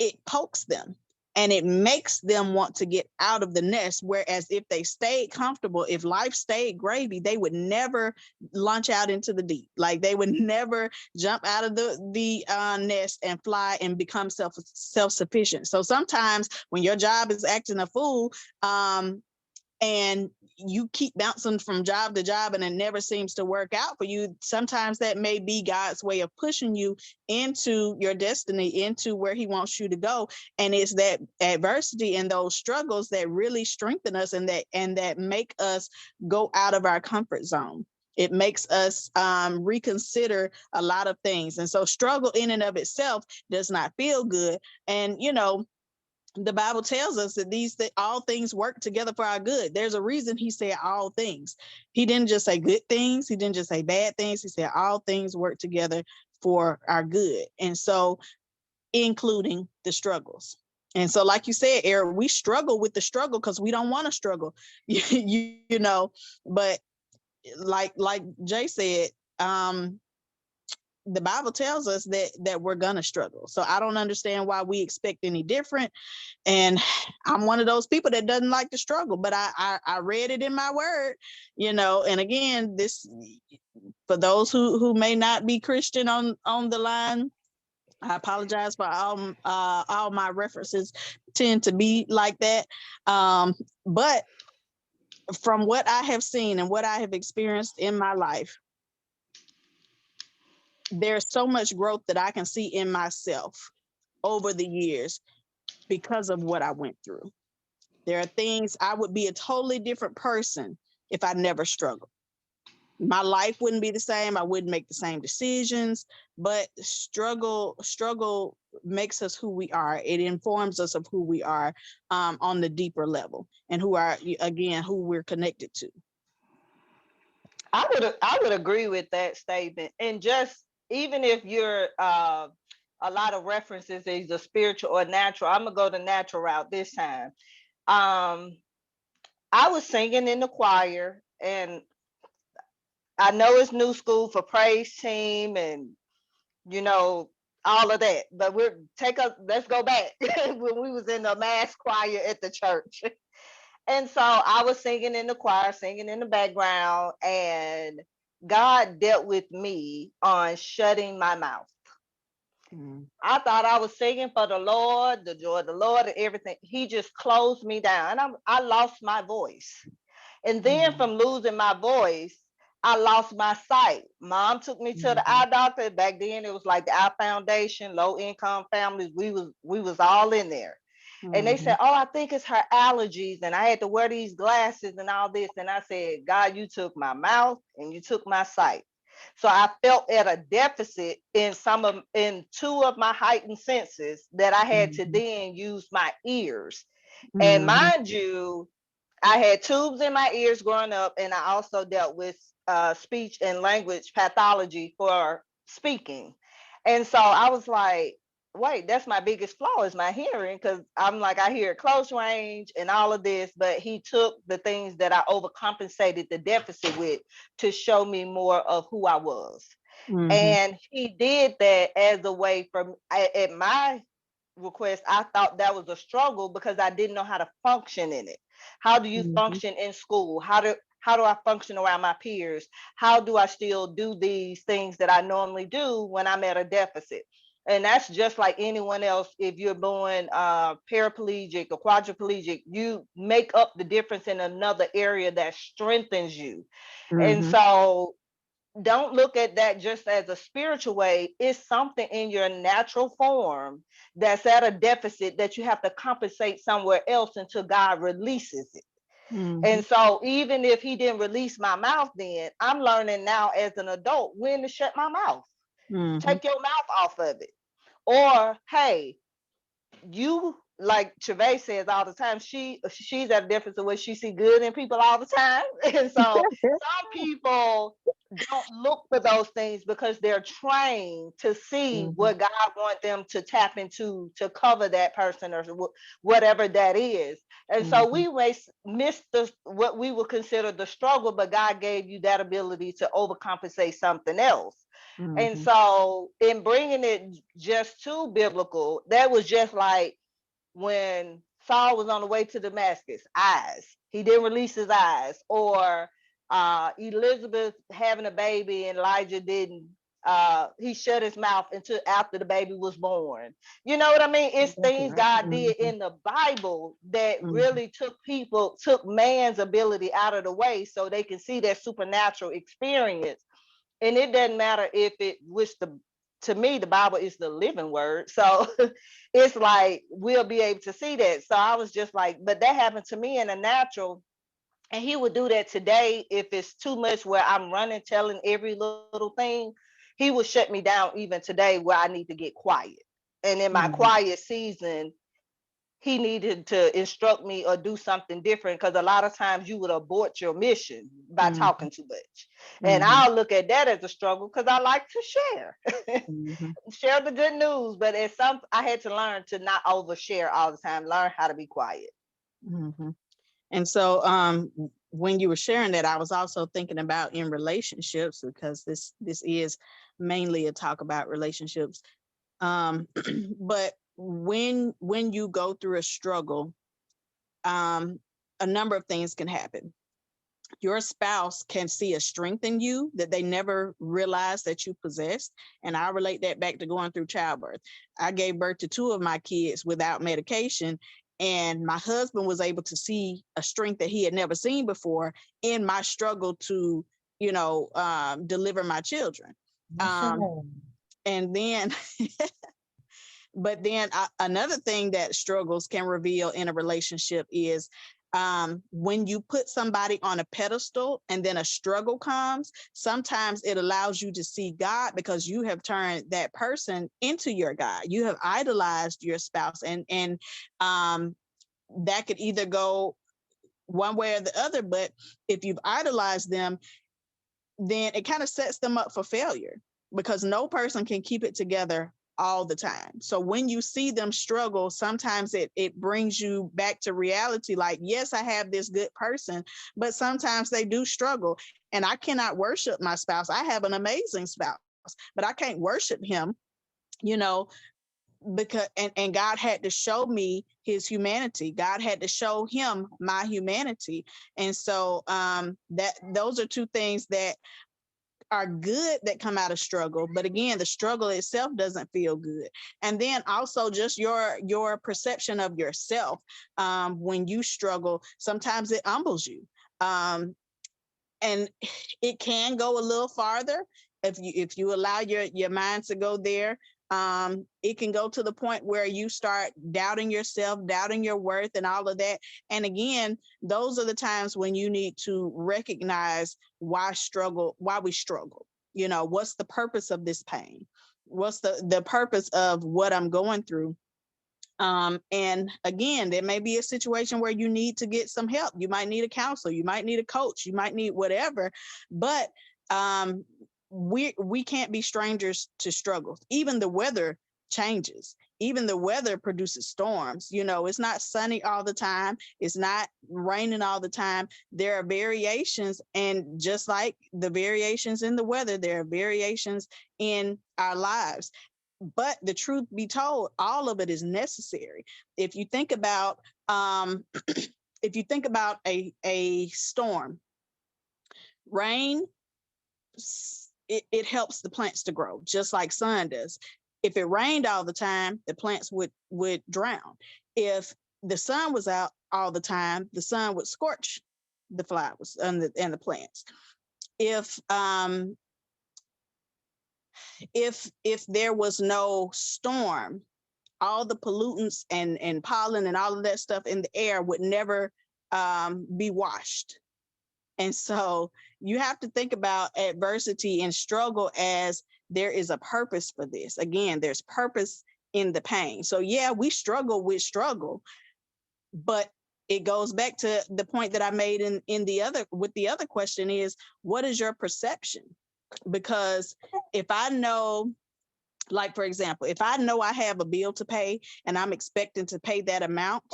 it pokes them and it makes them want to get out of the nest. Whereas if they stayed comfortable, if life stayed gravy, they would never launch out into the deep. Like they would never jump out of the nest and fly and become self-sufficient. So sometimes when your job is acting a fool, and you keep bouncing from job to job and it never seems to work out for you, sometimes that may be God's way of pushing you into your destiny, into where he wants you to go. And it's that adversity and those struggles that really strengthen us and that make us go out of our comfort zone. It makes us reconsider a lot of things. And so struggle in and of itself does not feel good. And, the Bible tells us that all things work together for our good. There's a reason he said all things. He didn't just say good things. He didn't just say bad things. He said all things work together for our good. And so, including the struggles. And so, like you said, Eric, we struggle with the struggle because we don't want to struggle, but like Jay said, the Bible tells us that we're gonna struggle. So I don't understand why we expect any different. And I'm one of those people that doesn't like to struggle, but I read it in my word, and again, this, for those who may not be Christian on the line, I apologize for all my references tend to be like that. But from what I have seen and what I have experienced in my life, there's so much growth that I can see in myself over the years because of what I went through. There are things, I would be a totally different person if I never struggled. My life wouldn't be the same. I wouldn't make the same decisions, but struggle makes us who we are. It informs us of who we are on the deeper level and who we're connected to. I would agree with that statement. And just even if you're a lot of references is a spiritual or natural, I'm gonna go the natural route this time. Um, I was singing in the choir, and I know it's new school for praise team and you know all of that, but let's go back when we was in the mass choir at the church. And so I was singing in the choir, singing in the background, and God dealt with me on shutting my mouth. I thought I was singing for the Lord, the joy of the Lord, and everything. He just closed me down, and I lost my voice. And then from losing my voice, I lost my sight. Mom took me to the eye doctor. Back then, it was like the Eye Foundation, low income families. We was all in there. And they said, oh, I think it's her allergies. And I had to wear these glasses and all this. And I said, God, you took my mouth and you took my sight. So I felt at a deficit in two of my heightened senses that I had to then use my ears. And mind you, I had tubes in my ears growing up, and I also dealt with speech and language pathology for speaking. And so I was like, wait, that's my biggest flaw is my hearing, because I'm like, I hear close range and all of this, but he took the things that I overcompensated the deficit with to show me more of who I was. And he did that as a way from, at my request, I thought that was a struggle because I didn't know how to function in it. How do you function in school? How do I function around my peers? How do I still do these things that I normally do when I'm at a deficit? And that's just like anyone else. If you're born paraplegic or quadriplegic, you make up the difference in another area that strengthens you. And so don't look at that just as a spiritual way. It's something in your natural form that's at a deficit that you have to compensate somewhere else until God releases it. And so even if he didn't release my mouth then, I'm learning now as an adult when to shut my mouth. Take your mouth off of it. Or, hey, you, like Travaé says all the time, she's at a difference of where she see good in people all the time. And so some people don't look for those things because they're trained to see what God wants them to tap into to cover that person or whatever that is. And so we may miss what we would consider the struggle, but God gave you that ability to overcompensate something else. And so in bringing it just to biblical, that was just like when Saul was on the way to Damascus, eyes. He didn't release his eyes. Or Elizabeth having a baby and Elijah didn't. He shut his mouth until after the baby was born. You know what I mean? It's things God did in the Bible that really took man's ability out of the way so they can see that supernatural experience. And it doesn't matter if it was to me, the Bible is the living word. So it's like, we'll be able to see that. So I was just like, but that happened to me in a natural. And he would do that today. If it's too much where I'm running, telling every little thing, he would shut me down even today where I need to get quiet. And in my quiet season, he needed to instruct me or do something different, because a lot of times you would abort your mission by talking too much. And I'll look at that as a struggle because I like to share the good news. But I had to learn to not overshare all the time, learn how to be quiet. And so when you were sharing that, I was also thinking about in relationships, because this is mainly a talk about relationships. But when you go through a struggle, a number of things can happen. Your spouse can see a strength in you that they never realized that you possessed. And I relate that back to going through childbirth. I gave birth to 2 of my kids without medication, and my husband was able to see a strength that he had never seen before in my struggle to, deliver my children. And then but then another thing that struggles can reveal in a relationship is when you put somebody on a pedestal and then a struggle comes, sometimes it allows you to see God, because you have turned that person into your God. You have idolized your spouse, and that could either go one way or the other. But if you've idolized them, then it kind of sets them up for failure, because no person can keep it together all the time. So when you see them struggle, sometimes it brings you back to reality. Like, yes, I have this good person, but sometimes they do struggle, and I cannot worship my spouse. I have an amazing spouse, but I can't worship him, because and God had to show me his humanity. God had to show him my humanity. And so that those are 2 things that are good that come out of struggle. But again, the struggle itself doesn't feel good. And then also just your perception of yourself. When you struggle, sometimes it humbles you. And it can go a little farther if you allow your mind to go there. It can go to the point where you start doubting yourself, doubting your worth, and all of that. And again, those are the times when you need to recognize why we struggle. What's the purpose of this pain? What's the purpose of what I'm going through? And again, there may be a situation where you need to get some help. You might need a counselor, you might need a coach, you might need whatever, but we can't be strangers to struggles. Even the weather changes. Even the weather produces storms. It's not sunny all the time. It's not raining all the time. There are variations, and just like the variations in the weather, there are variations in our lives. But the truth be told, all of it is necessary. If you think about a storm, rain, it helps the plants to grow, just like sun does. If it rained all the time, the plants would drown. If the sun was out all the time, the sun would scorch the flowers and the plants. If if there was no storm, all the pollutants and pollen and all of that stuff in the air would never be washed. And so you have to think about adversity and struggle as there is a purpose for this. Again, there's purpose in the pain. So yeah, we struggle with struggle, but it goes back to the point that I made in the other question is, what is your perception? Because if I know, like, for example, if I know I have a bill to pay and I'm expecting to pay that amount,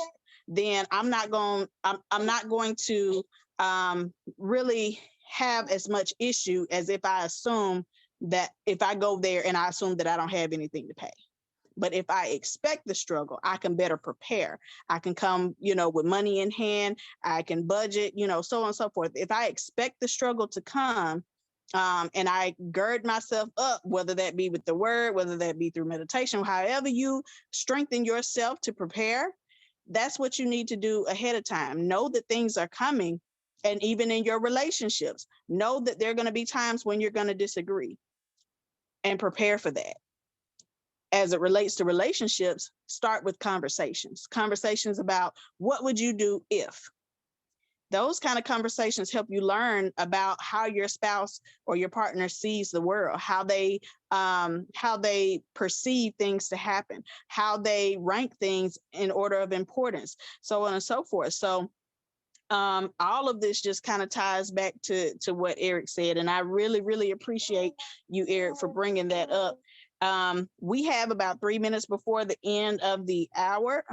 then I'm not going to really have as much issue as if I assume that if I go there and I assume that I don't have anything to pay. But if I expect the struggle, I can better prepare. I can come, with money in hand. I can budget, so on and so forth. If I expect the struggle to come, and I gird myself up, whether that be with the word, whether that be through meditation, however you strengthen yourself to prepare, that's what you need to do ahead of time. Know that things are coming. And even in your relationships, know that there are going to be times when you're going to disagree, and prepare for that. As it relates to relationships, start with conversations about what would you do if. Those kind of conversations help you learn about how your spouse or your partner sees the world, how they perceive things to happen, how they rank things in order of importance, so on and so forth. So all of this just kind of ties back to what Eric said. And I really, really appreciate you, Eric, for bringing that up. We have about 3 minutes before the end of the hour.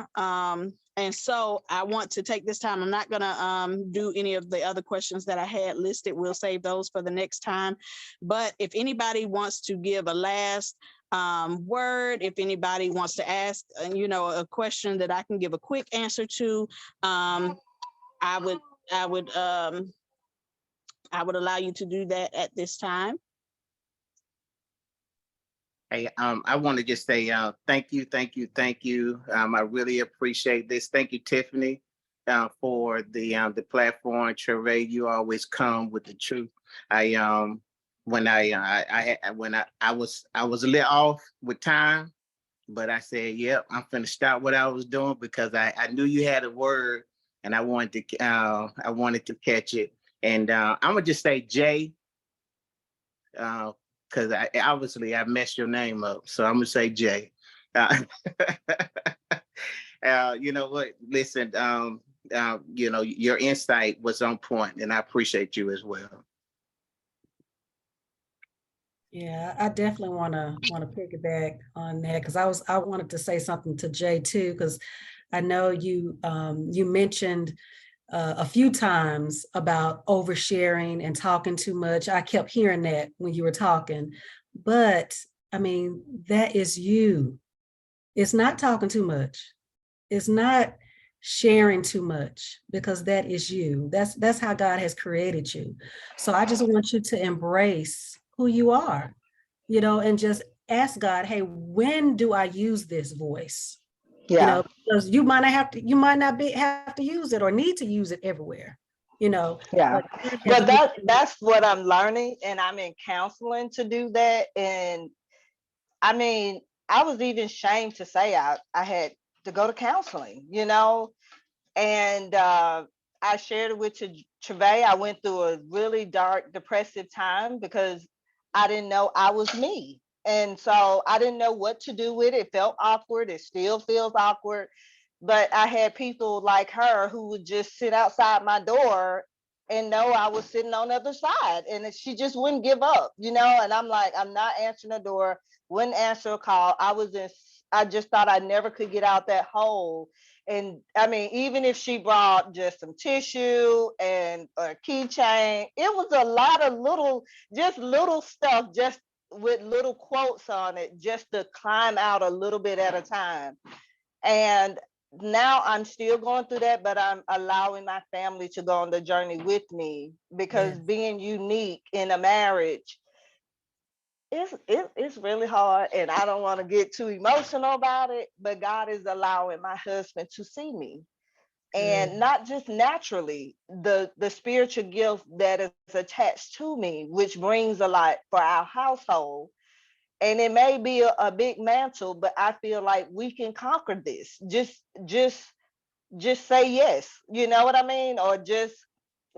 And so I want to take this time. I'm not going to do any of the other questions that I had listed. We'll save those for the next time. But if anybody wants to give a last word, if anybody wants to ask, a question that I can give a quick answer to, I would allow you to do that at this time. Hey, I want to just say thank you. I really appreciate this. Thank you, Tiffany, for the platform. Travaé, you always come with the truth. When I was a little off with time, but I said, yep, I'm finna stop what I was doing because I knew you had a word and I wanted to catch it. And I'm gonna just say Jay. Because I obviously I messed your name up, so I'm gonna say Jay. You know what? Listen, your insight was on point, and I appreciate you as well. Yeah, I definitely want to piggyback on that because I wanted to say something to Jay too, because I know you mentioned a few times about oversharing and talking too much. I kept hearing that when you were talking, but I mean, that is you. It's not talking too much. It's not sharing too much, because that is you. That's how God has created you. So I just want you to embrace who you are, and just ask God, hey, when do I use this voice? Yeah. Because you might not have to use it or need to use it everywhere, Yeah. but God has Well, given that's what I'm learning, and I'm in counseling to do that. And I mean, I was even ashamed to say I had to go to counseling, and I shared it with Travaé. I went through a really dark, depressive time because I didn't know I was me. And so I didn't know what to do with it. It felt awkward. It still feels awkward. But I had people like her who would just sit outside my door and know I was sitting on the other side. And she just wouldn't give up, and I'm like, I'm not answering the door, wouldn't answer a call. I just thought I never could get out that hole. And I mean, even if she brought just some tissue and a keychain, it was a lot of little stuff, just with little quotes on it, just to climb out a little bit at a time. And now I'm still going through that, but I'm allowing my family to go on the journey with me, because Yes. being unique in a marriage, it's really hard, and I don't want to get too emotional about it, but God is allowing my husband to see me, Good. and not just naturally, the spiritual gift that is attached to me, which brings a lot for our household. And it may be a big mantle, but I feel like we can conquer this. Just say yes. You know what I mean? Or just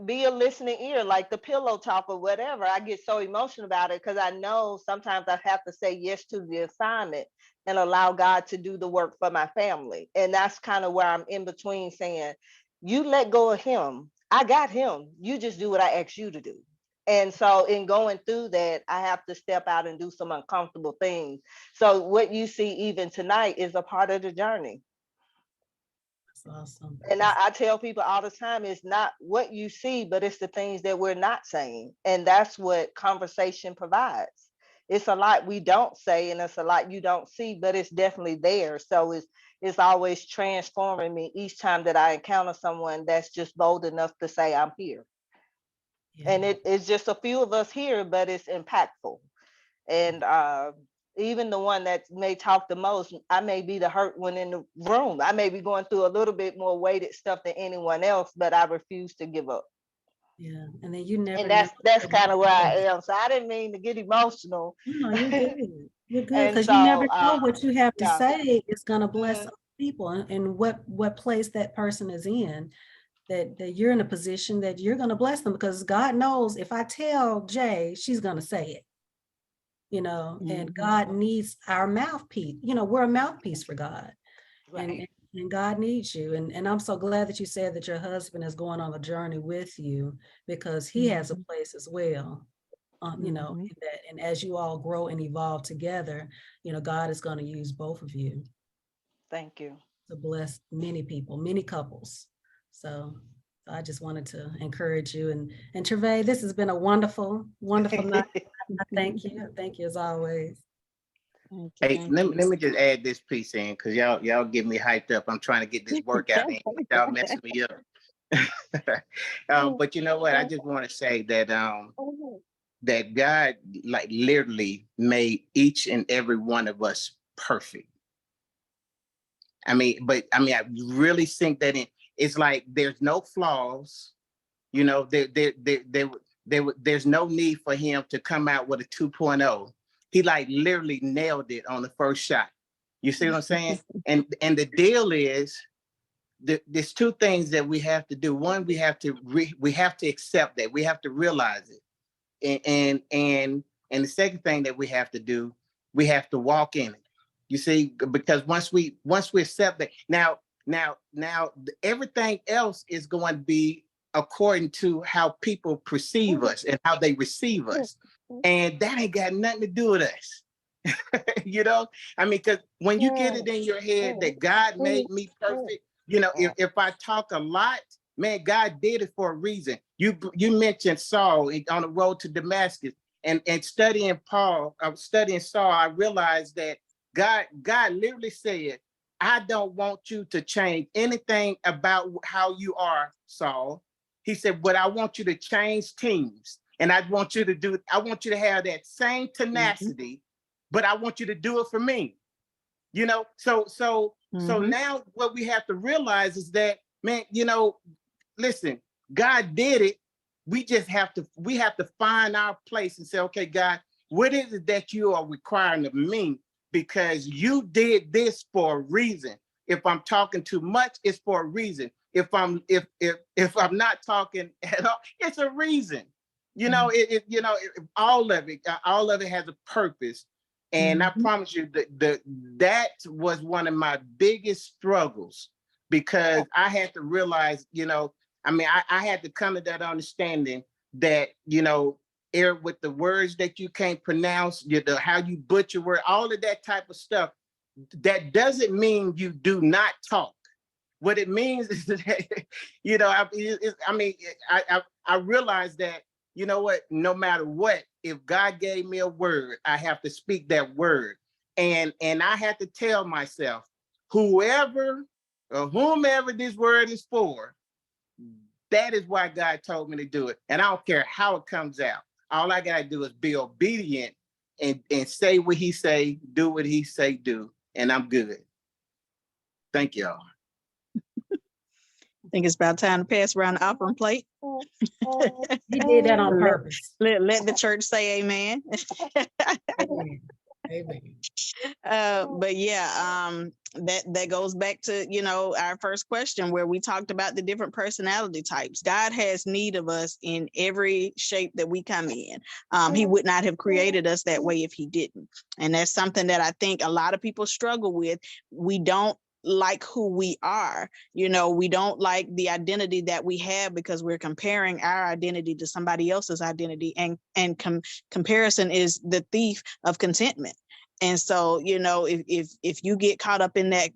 be a listening ear, like the pillow talk or whatever. I get so emotional about it because I know sometimes I have to say yes to the assignment and allow God to do the work for my family. And that's kind of where I'm in between saying, you let go of him. I got him. You just do what I asked you to do. And so in going through that, I have to step out and do some uncomfortable things. So what you see even tonight is a part of the journey. That's awesome. And I tell people all the time, it's not what you see, but it's the things that we're not saying. And that's what conversation provides. It's a lot we don't say, and it's a lot you don't see, but it's definitely there. So it's always transforming me each time that I encounter someone that's just bold enough to say, I'm here. Yeah. And it's just a few of us here, but it's impactful. And even the one that may talk the most, I may be the hurt one in the room. I may be going through a little bit more weighted stuff than anyone else, but I refuse to give up. Yeah. And then you never And know. that's kind of where I am. So I didn't mean to get emotional. No, you're good. You're good And because you never so know what you have to yeah. say is going to bless Mhm. other people, and what place that person is in. That you're in a position that you're going to bless them, because God knows if I tell Jay, she's going to say it. And God needs our mouthpiece. We're a mouthpiece for God. Right. And God needs you. And I'm so glad that you said that your husband is going on a journey with you, because he has a place as well. In that, and as you all grow and evolve together, God is going to use both of you Thank you. to bless many people, many couples. So I just wanted to encourage you. And Travaé, this has been a wonderful, wonderful night. I thank you. Thank you as always. Hey, let me just add this piece in, because y'all get me hyped up. I'm trying to get this workout in. Y'all messing me up. But you know what? I just want to say that that God like literally made each and every one of us perfect. I really think that it's like there's no flaws. There's no need for him to come out with a 2.0. He like literally nailed it on the first shot. You see what I'm saying? And the deal is, there's two things that we have to do. One, we have to accept that. We have to realize it. And the second thing that we have to do, we have to walk in it. You see, because once we accept that, now everything else is going to be according to how people perceive us and how they receive us. And that ain't got nothing to do with us. Because when you get it in your head that God made me perfect, if I talk a lot, man, God did it for a reason. You mentioned Saul on the road to Damascus, and studying Saul, I realized that God literally said, I don't want you to change anything about how you are, Saul. He said, but I want you to change teams. And I want you to have that same tenacity, but I want you to do it for me. So now what we have to realize is that, man, listen, God did it. We have to find our place and say, okay, God, what is it that you are requiring of me? Because you did this for a reason. If I'm talking too much, it's for a reason. If I'm not talking at all, it's a reason. All of it has a purpose. And I promise you that was one of my biggest struggles, because I had to realize, I had to come to that understanding that, with the words that you can't pronounce, how you butcher word, all of that type of stuff, that doesn't mean you do not talk. What it means is that, I realized that, you know what, no matter what, if God gave me a word, I have to speak that word. And I had to tell myself, whoever or whomever this word is for, that is why God told me to do it. And I don't care how it comes out. All I gotta do is be obedient and say what he say, do what he say, do, and I'm good. Thank y'all. I think it's about time to pass around the offering plate. He did that on purpose. Let the church say amen. Amen. But yeah, that goes back to, you know, our first question where we talked about the different personality types. God has need of us in every shape that we come in. He would not have created us that way if he didn't. And that's something that I think a lot of people struggle with. We don't like who we are. You know, we don't like the identity that we have because we're comparing our identity to somebody else's identity, and comparison is the thief of contentment. And so, you know, if you get caught up in that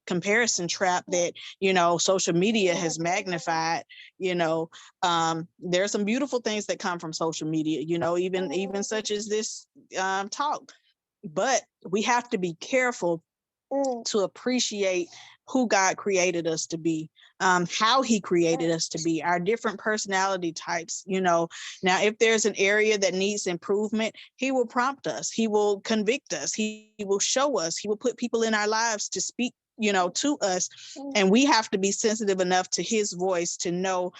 comparison trap that, you know, social media has magnified, you know, there are some beautiful things that come from social media, you know, even such as this talk. But we have to be careful to appreciate who God created us to be, how he created us to be, our different personality types, you know. Now, if there's an area that needs improvement, he will prompt us, he will convict us, he will show us, he will put people in our lives to speak, you know, to us. And we have to be sensitive enough to his voice to know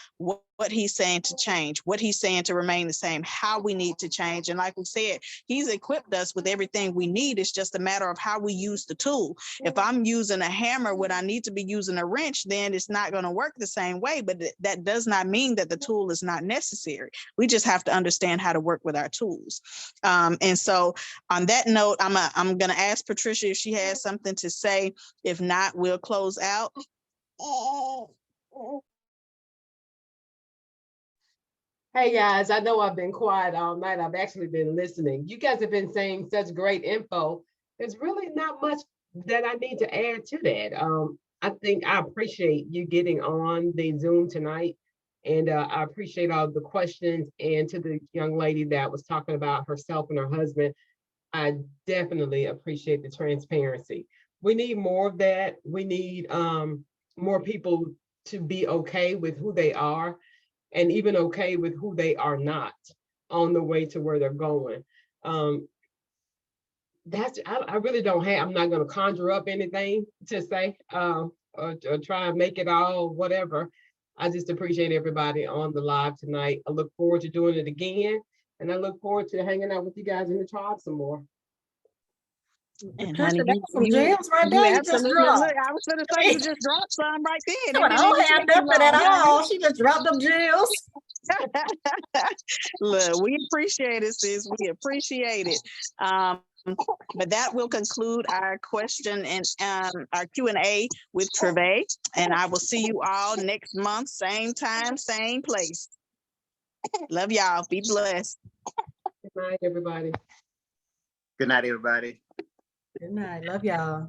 what he's saying to change, what he's saying to remain the same, how we need to change. And like we said, he's equipped us with everything we need. It's just a matter of how we use the tool. If I'm using a hammer when I need to be using a wrench, then it's not going to work the same way. But that does not mean that the tool is not necessary. We just have to understand how to work with our tools. And so on that note, I'm going to ask Patricia if she has something to say. If not, we'll close out. Hey guys, I know I've been quiet all night. I've actually been listening. You guys have been saying such great info. There's really not much that I need to add to that. I think I appreciate you getting on the Zoom tonight. And I appreciate all the questions. And to the young lady that was talking about herself and her husband, I definitely appreciate the transparency. We need more of that. We need more people to be okay with who they are, and even okay with who they are not on the way to where they're going. I really don't have, I'm not going to conjure up anything to say or try and make it all whatever. I just appreciate everybody on the live tonight. I look forward to doing it again. And I look forward to hanging out with you guys in the tribe some more. And Patricia, honey, that's some gems right you there you just absolutely dropped. look. I was going to say you just dropped some right then. She went, It I didn't don't even have take you nothing at long. all. She just dropped them gems. Look, we appreciate it, sis. We appreciate it. But that will conclude our question and our Q&A with Travaé. And I will see you all next month, same time, same place. Love y'all. Be blessed. Good night, everybody. Good night, everybody. Good night. Love y'all.